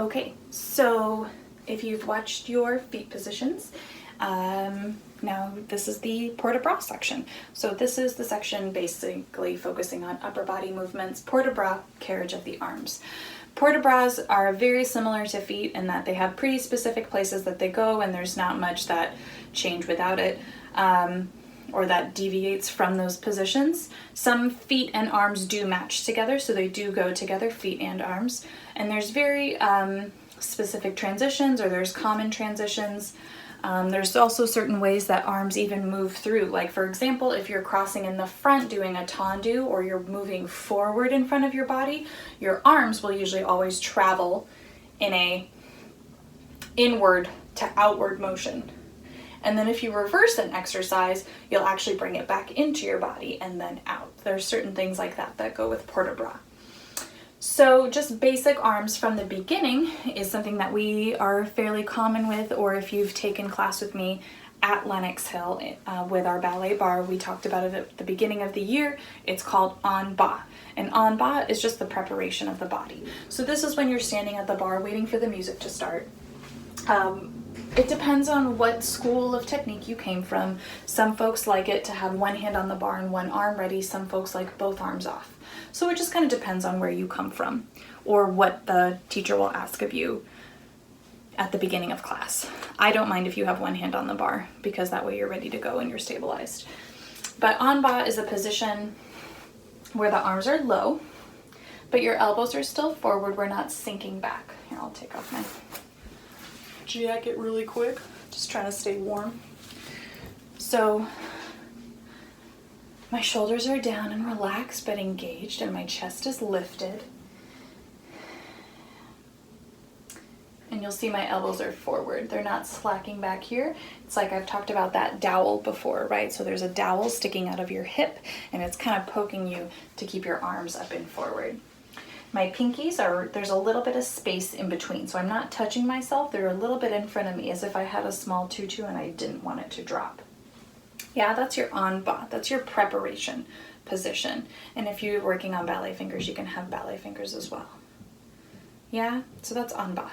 Okay, so if you've watched your feet positions, now this is the port de bras section. So this is the section basically focusing on upper body movements, port de bras, carriage of the arms. Port de bras are very similar to feet in that they have pretty specific places that they go, and there's not much that change without it. Or that deviates from those positions. Some feet and arms do match together, so they do go together, feet and arms. And there's very specific transitions, or there's common transitions. There's also certain ways that arms even move through. Like for example, if you're crossing in the front doing a tendu, or you're moving forward in front of your body, your arms will usually always travel in a inward to outward motion. And then if you reverse an exercise, you'll actually bring it back into your body and then out. There's certain things like that that go with port de bras. So just basic arms from the beginning is something that we are fairly common with, or if you've taken class with me at Lenox Hill with our ballet bar, we talked about it at the beginning of the year. It's called en bas. And en bas is just the preparation of the body. So this is when you're standing at the bar waiting for the music to start. It depends on what school of technique you came from. Some folks like it to have one hand on the bar and one arm ready. Some folks like both arms off. So it just kind of depends on where you come from or what the teacher will ask of you at the beginning of class. I don't mind if you have one hand on the bar because that way you're ready to go and you're stabilized. But en bas is a position where the arms are low, but your elbows are still forward. We're not sinking back. Here, I'll take off my jacket really quick, just trying to stay warm. So my shoulders are down and relaxed but engaged, and my chest is lifted. And you'll see my elbows are forward. They're not slacking back here. It's like I've talked about that dowel before, right? So there's a dowel sticking out of your hip, and it's kind of poking you to keep your arms up and forward. My pinkies there's a little bit of space in between, so I'm not touching myself. They're a little bit in front of me as if I had a small tutu and I didn't want it to drop. Yeah, that's your en bas. That's your preparation position. And if you're working on ballet fingers, you can have ballet fingers as well. Yeah, so that's en bas.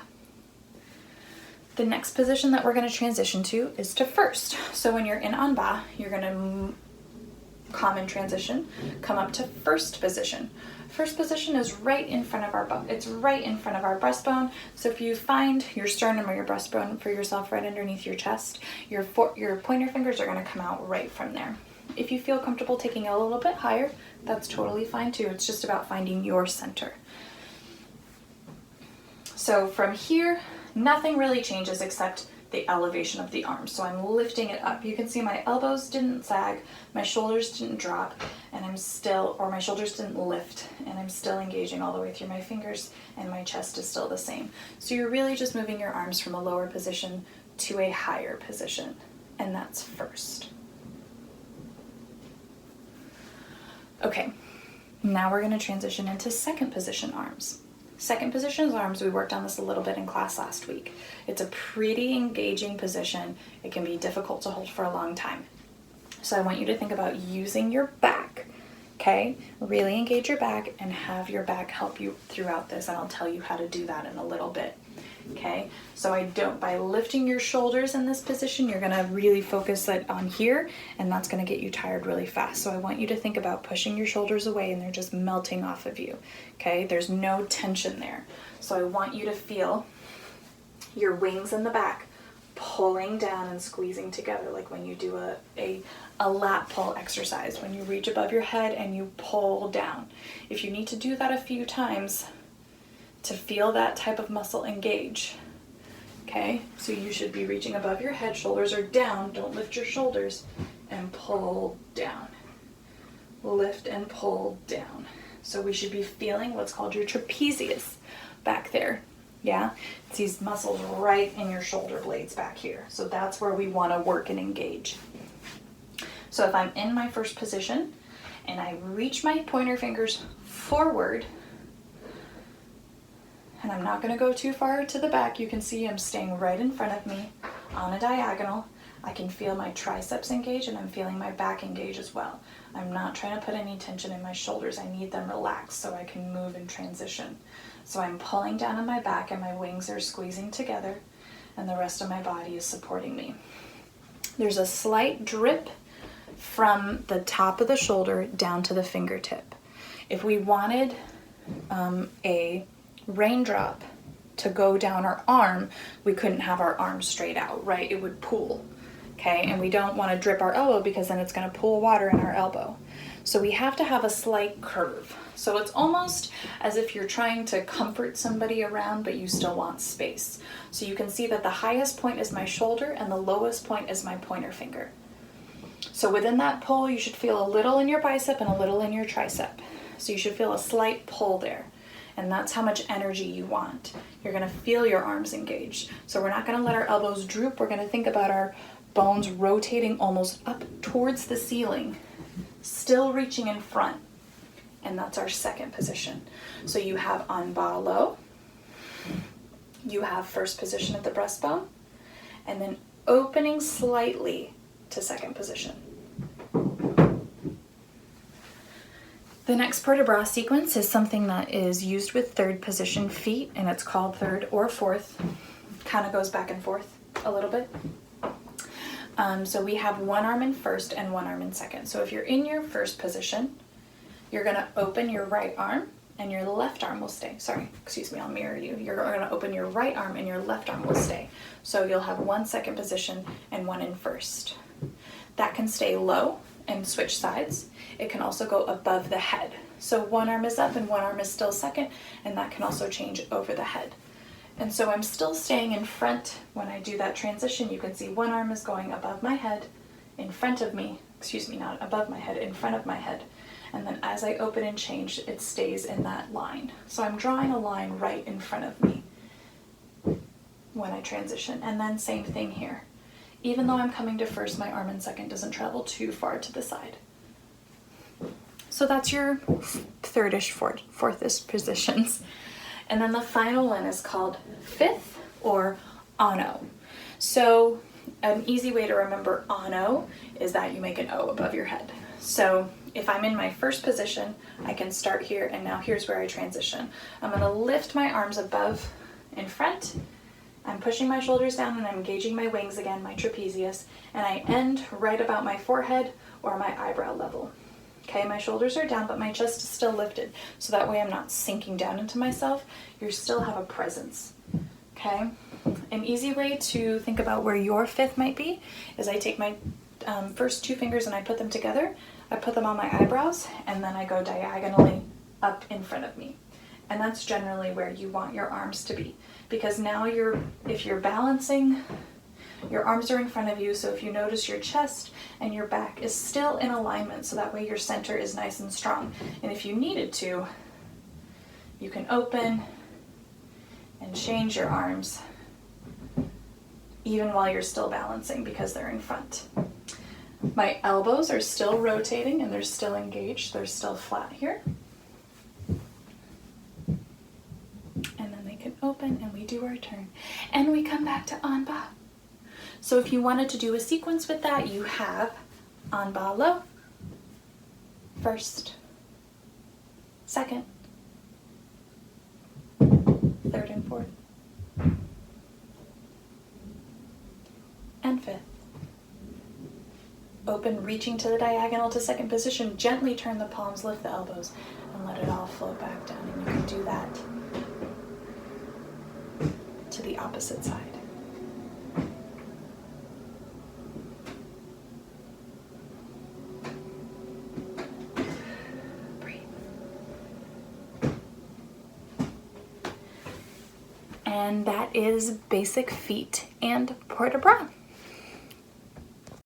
The next position that we're going to transition to is to first. So when you're in en bas, you're going to common transition, come up to first position. First position is right in front of it's right in front of our breastbone. So if you find your sternum or your breastbone for yourself right underneath your chest, your pointer fingers are going to come out right from there. If you feel comfortable taking it a little bit higher, that's totally fine too. It's just about finding your center. So from here, nothing really changes except the elevation of the arms. So I'm lifting it up. You can see my elbows didn't sag, my shoulders didn't drop, and my shoulders didn't lift, and I'm still engaging all the way through my fingers, and my chest is still the same. So you're really just moving your arms from a lower position to a higher position, and that's first. Okay, now we're going to transition into second position arms. Second position arms, we worked on this a little bit in class last week. It's a pretty engaging position. It can be difficult to hold for a long time. So I want you to think about using your back, okay? Really engage your back and have your back help you throughout this, and I'll tell you how to do that in a little bit, okay? So by lifting your shoulders in this position, you're gonna really focus it on here, and that's gonna get you tired really fast. So I want you to think about pushing your shoulders away and they're just melting off of you, okay? There's no tension there. So I want you to feel your wings in the back pulling down and squeezing together, like when you do a lat pull exercise, when you reach above your head and you pull down. If you need to do that a few times to feel that type of muscle engage, okay? So you should be reaching above your head, shoulders are down, don't lift your shoulders, and pull down. Lift and pull down. So we should be feeling what's called your trapezius back there. Yeah, it's these muscles right in your shoulder blades back here. So that's where we want to work and engage. So if I'm in my first position and I reach my pointer fingers forward, and I'm not going to go too far to the back, you can see I'm staying right in front of me on a diagonal. I can feel my triceps engage and I'm feeling my back engage as well. I'm not trying to put any tension in my shoulders. I need them relaxed so I can move and transition. So I'm pulling down on my back and my wings are squeezing together and the rest of my body is supporting me. There's a slight drip from the top of the shoulder down to the fingertip. If we wanted a raindrop to go down our arm, we couldn't have our arm straight out, right? It would pool, okay? And we don't want to drip our elbow because then it's going to pool water in our elbow. So we have to have a slight curve. So it's almost as if you're trying to comfort somebody around, but you still want space. So you can see that the highest point is my shoulder and the lowest point is my pointer finger. So within that pull, you should feel a little in your bicep and a little in your tricep. So you should feel a slight pull there. And that's how much energy you want. You're gonna feel your arms engaged. So we're not gonna let our elbows droop. We're gonna think about our bones rotating almost up towards the ceiling, still reaching in front. And that's our second position. So you have en bas low, you have first position at the breastbone, and then opening slightly to second position. The next port de bras sequence is something that is used with third position feet, and it's called third or fourth. Kind of goes back and forth a little bit. So we have one arm in first and one arm in second. So if you're in your first position, you're gonna open your right arm and your left arm will stay. Sorry, excuse me, I'll mirror you. You're gonna open your right arm and your left arm will stay. So you'll have one second position and one in first. That can stay low and switch sides. It can also go above the head. So one arm is up and one arm is still second, and that can also change over the head. And so I'm still staying in front when I do that transition. You can see one arm is going above my head, in front of me, excuse me, not above my head, in front of my head. And then as I open and change, it stays in that line. So I'm drawing a line right in front of me when I transition. And then same thing here. Even though I'm coming to first, my arm in second doesn't travel too far to the side. So that's your thirdish, fourthish positions. And then the final one is called fifth or Ano. So an easy way to remember Ano is that you make an O above your head. So if I'm in my first position, I can start here, and now here's where I transition. I'm gonna lift my arms above in front. I'm pushing my shoulders down and I'm engaging my wings again, my trapezius, and I end right about my forehead or my eyebrow level. Okay, my shoulders are down, but my chest is still lifted. So that way I'm not sinking down into myself. You still have a presence, okay? An easy way to think about where your fifth might be is I take my first two fingers and I put them together. I put them on my eyebrows, and then I go diagonally up in front of me. And that's generally where you want your arms to be. Because now if you're balancing, your arms are in front of you, so if you notice your chest and your back is still in alignment, so that way your center is nice and strong. And if you needed to, you can open and change your arms even while you're still balancing because they're in front. My elbows are still rotating and they're still engaged. They're still flat here. And then they can open and we do our turn. And we come back to en bas. So if you wanted to do a sequence with that, you have en bas low, first, second, third and fourth, and fifth. Open, reaching to the diagonal to second position, gently turn the palms, lift the elbows, and let it all float back down. And you can do that to the opposite side. Breathe. And that is basic feet and port de bras.